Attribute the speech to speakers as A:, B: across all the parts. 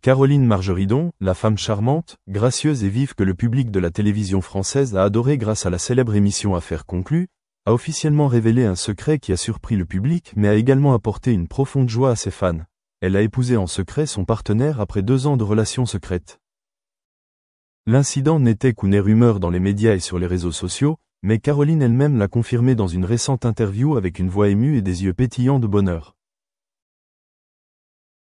A: Caroline Margeridon, la femme charmante, gracieuse et vive que le public de la télévision française a adorée grâce à la célèbre émission Affaires conclues, a officiellement révélé un secret qui a surpris le public mais a également apporté une profonde joie à ses fans. Elle a épousé en secret son partenaire après 2 ans de relations secrètes. L'incident n'était qu'une rumeur dans les médias et sur les réseaux sociaux, mais Caroline elle-même l'a confirmé dans une récente interview avec une voix émue et des yeux pétillants de bonheur.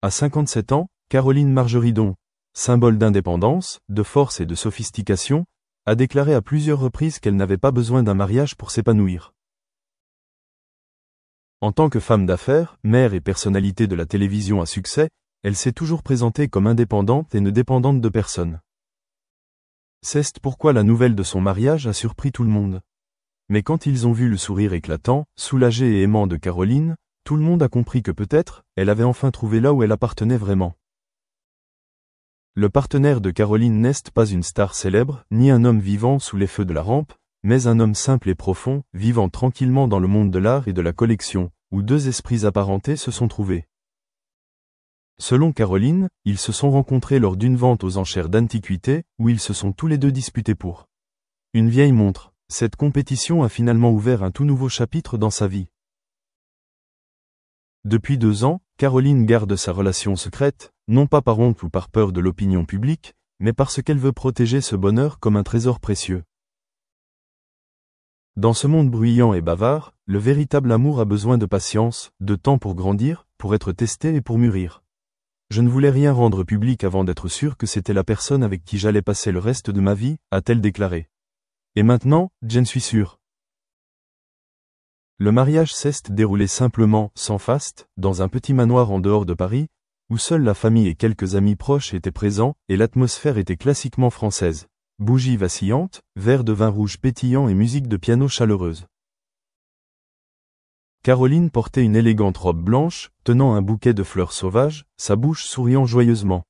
A: À 57 ans, Caroline Margeridon, symbole d'indépendance, de force et de sophistication, a déclaré à plusieurs reprises qu'elle n'avait pas besoin d'un mariage pour s'épanouir. En tant que femme d'affaires, mère et personnalité de la télévision à succès, elle s'est toujours présentée comme indépendante et ne dépendante de personne. C'est pourquoi la nouvelle de son mariage a surpris tout le monde. Mais quand ils ont vu le sourire éclatant, soulagé et aimant de Caroline, tout le monde a compris que peut-être, elle avait enfin trouvé là où elle appartenait vraiment. Le partenaire de Caroline n'est pas une star célèbre, ni un homme vivant sous les feux de la rampe, mais un homme simple et profond, vivant tranquillement dans le monde de l'art et de la collection, où 2 esprits apparentés se sont trouvés. Selon Caroline, ils se sont rencontrés lors d'une vente aux enchères d'antiquités, où ils se sont tous les 2 disputés pour une vieille montre. Cette compétition a finalement ouvert un tout nouveau chapitre dans sa vie. Depuis 2 ans, Caroline garde sa relation secrète, non pas par honte ou par peur de l'opinion publique, mais parce qu'elle veut protéger ce bonheur comme un trésor précieux. Dans ce monde bruyant et bavard, le véritable amour a besoin de patience, de temps pour grandir, pour être testé et pour mûrir. Je ne voulais rien rendre public avant d'être sûr que c'était la personne avec qui j'allais passer le reste de ma vie, a-t-elle déclaré. Et maintenant, j'en suis sûr. Le mariage s'est déroulé simplement, sans faste, dans un petit manoir en dehors de Paris, où seule la famille et quelques amis proches étaient présents, et l'atmosphère était classiquement française. Bougies vacillantes, verres de vin rouge pétillant et musique de piano chaleureuse. Caroline portait une élégante robe blanche, tenant un bouquet de fleurs sauvages, sa bouche souriant joyeusement.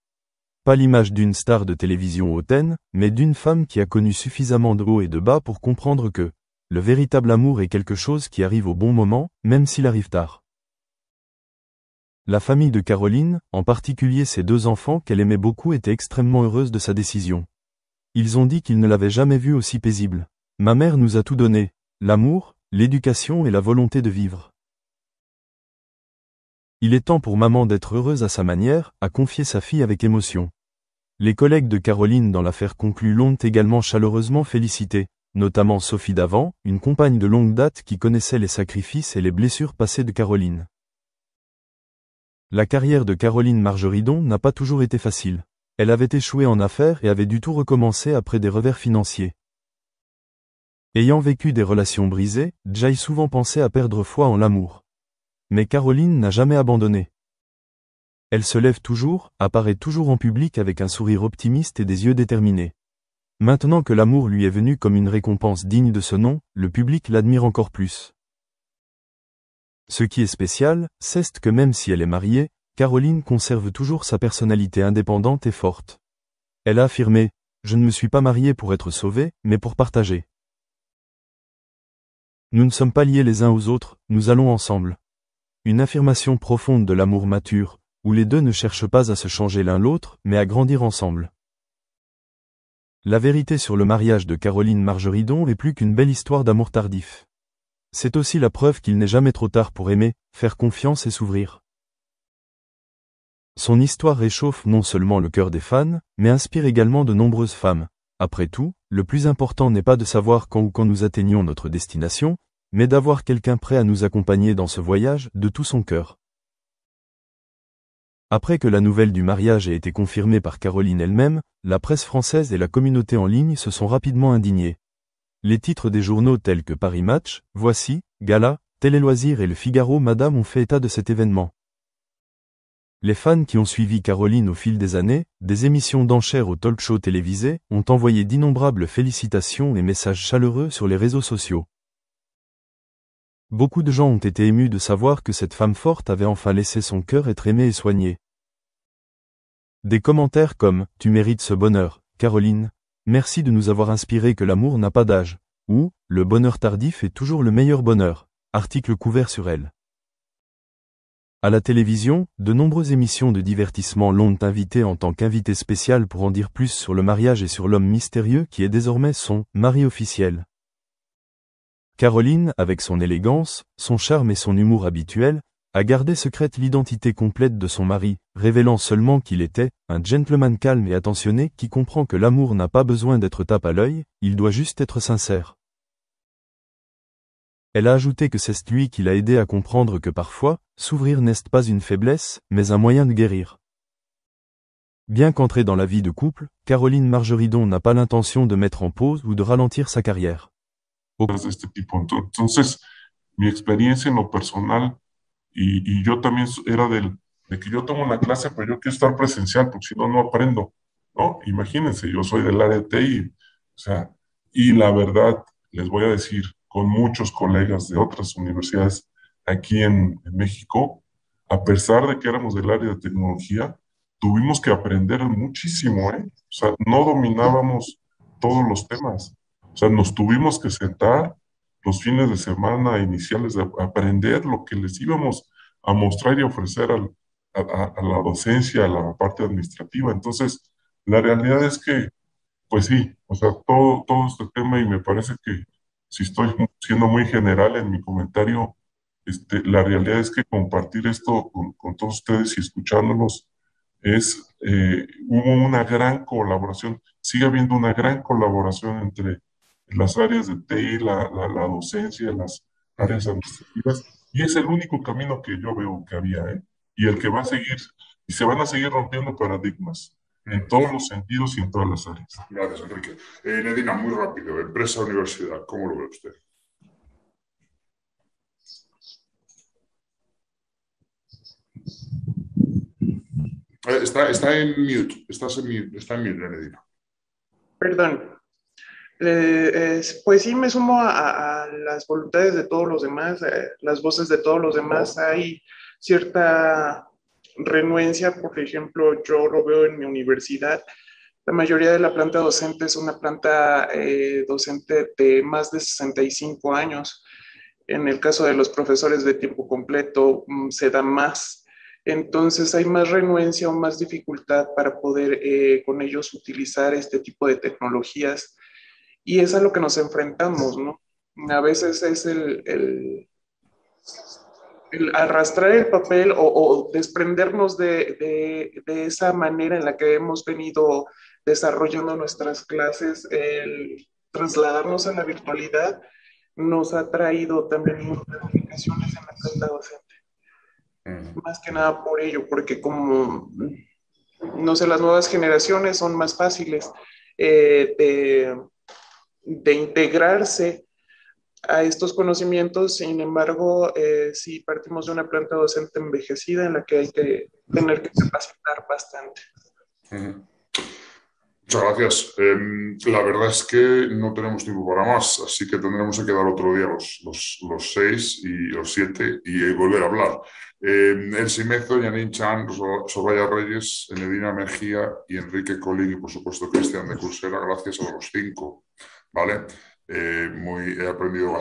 A: Pas l'image d'une star de télévision hautaine, mais d'une femme qui a connu suffisamment de hauts et de bas pour comprendre que le véritable amour est quelque chose qui arrive au bon moment, même s'il arrive tard. La famille de Caroline, en particulier ses 2 enfants qu'elle aimait beaucoup, était extrêmement heureuse de sa décision. Ils ont dit qu'ils ne l'avaient jamais vue aussi paisible. Ma mère nous a tout donné, l'amour, l'éducation et la volonté de vivre. Il est temps pour maman d'être heureuse à sa manière, a confié sa fille avec émotion. Les collègues de Caroline dans l'affaire conclue l'ont également chaleureusement félicitée, notamment Sophie Davant, une compagne de longue date qui connaissait les sacrifices et les blessures passées de Caroline. La carrière de Caroline Margeridon n'a pas toujours été facile. Elle avait échoué en affaires et avait dû tout recommencer après des revers financiers. Ayant vécu des relations brisées, Jay souvent pensait à perdre foi en l'amour. Mais Caroline n'a jamais abandonné. Elle se lève toujours, apparaît toujours en public avec un sourire optimiste et des yeux déterminés. Maintenant que l'amour lui est venu comme une récompense digne de ce nom, le public l'admire encore plus. Ce qui est spécial, c'est que même si elle est mariée, Caroline conserve toujours sa personnalité indépendante et forte. Elle a affirmé « Je ne me suis pas mariée pour être sauvée, mais pour partager. Nous ne sommes pas liés les uns aux autres, nous allons ensemble. » Une affirmation profonde de l'amour mature, où les 2 ne cherchent pas à se changer l'un l'autre, mais à grandir ensemble. La vérité sur le mariage de Caroline Margeridon est plus qu'une belle histoire d'amour tardif. C'est aussi la preuve qu'il n'est jamais trop tard pour aimer, faire confiance et s'ouvrir. Son histoire réchauffe non seulement le cœur des fans, mais inspire également de nombreuses femmes. Après tout, le plus important n'est pas de savoir quand nous atteignons notre destination, mais d'avoir quelqu'un prêt à nous accompagner dans ce voyage de tout son cœur. Après que la nouvelle du mariage ait été confirmée par Caroline elle-même, la presse française et la communauté en ligne se sont rapidement indignés. Les titres des journaux tels que Paris Match, Voici, Gala, Télé Loisirs et Le Figaro Madame ont fait état de cet événement. Les fans qui ont suivi Caroline au fil des années, des émissions d'enchères aux talk-shows télévisés, ont envoyé d'innombrables félicitations et messages chaleureux sur les réseaux sociaux. Beaucoup de gens ont été émus de savoir que cette femme forte avait enfin laissé son cœur être aimé et soigné. Des commentaires comme « Tu mérites ce bonheur, Caroline, merci de nous avoir inspiré que l'amour n'a pas d'âge » ou « Le bonheur tardif est toujours le meilleur bonheur », article couvert sur elle. À la télévision, de nombreuses émissions de divertissement l'ont invité en tant qu'invité spécial pour en dire plus sur le mariage et sur l'homme mystérieux qui est désormais son mari officiel. Caroline, avec son élégance, son charme et son humour habituel, a gardé secrète l'identité complète de son mari, révélant seulement qu'il était un gentleman calme et attentionné qui comprend que l'amour n'a pas besoin d'être tape à l'œil, il doit juste être sincère. Elle a ajouté que c'est lui qui l'a aidé à comprendre que parfois, s'ouvrir n'est pas une faiblesse, mais un moyen de guérir. Bien qu'entrée dans la vie de couple, Caroline Margeridon n'a pas l'intention de mettre en pause ou de ralentir sa carrière.
B: De este tipo. Entonces, mi experiencia en lo personal, y yo también era de que yo tomo una clase, pero yo quiero estar presencial, porque si no, no aprendo, ¿no? Imagínense, yo soy del área de TI, o sea, y la verdad, les voy a decir, con muchos colegas de otras universidades aquí en México, a pesar de que éramos del área de tecnología, tuvimos que aprender muchísimo, ¿eh? O sea, no dominábamos todos los temas. O sea, nos tuvimos que sentar los fines de semana iniciales de aprender lo que les íbamos a mostrar y ofrecer a la docencia, a la parte administrativa. Entonces, la realidad es que, pues sí, o sea, todo este tema, y me parece que si estoy siendo muy general en mi comentario, la realidad es que compartir esto con todos ustedes y escuchándolos hubo una gran colaboración, sigue habiendo una gran colaboración entre las áreas de TI, la docencia, las áreas administrativas, y es el único camino que yo veo que había, ¿eh? Y el que va a seguir, y se van a seguir rompiendo paradigmas en todos los sentidos y en todas las áreas.
C: Gracias, Enrique. Nedina, muy rápido, empresa-universidad, ¿cómo lo ve usted? Está en mute, está en mute, Nedina.
D: Perdón. Pues sí, me sumo a las voluntades de todos los demás, las voces de todos los demás. Hay cierta renuencia, por ejemplo, yo lo veo en mi universidad. La mayoría de la planta docente es una planta docente de más de 65 años. En el caso de los profesores de tiempo completo, se da más. Entonces hay más renuencia o más dificultad para poder con ellos utilizar este tipo de tecnologías. Y es a lo que nos enfrentamos, ¿no? A veces es el arrastrar el papel o desprendernos de esa manera en la que hemos venido desarrollando nuestras clases, el trasladarnos a la virtualidad nos ha traído también muchas complicaciones en la planta docente. Más que nada por ello, porque como, no sé, las nuevas generaciones son más fáciles de integrarse a estos conocimientos. Sin embargo, si partimos de una planta docente envejecida en la que hay que tener que capacitar bastante.
C: Muchas gracias. La verdad es que no tenemos tiempo para más, así que tendremos que quedar otro día los 6 y los 7 y volver a hablar. Elsie Mezo, Janine Chan, Soraya Reyes, Enedina Mejía y Enrique Colín y por supuesto Cristian de Cursera, gracias a los 5. ¿Vale? He aprendido bastante.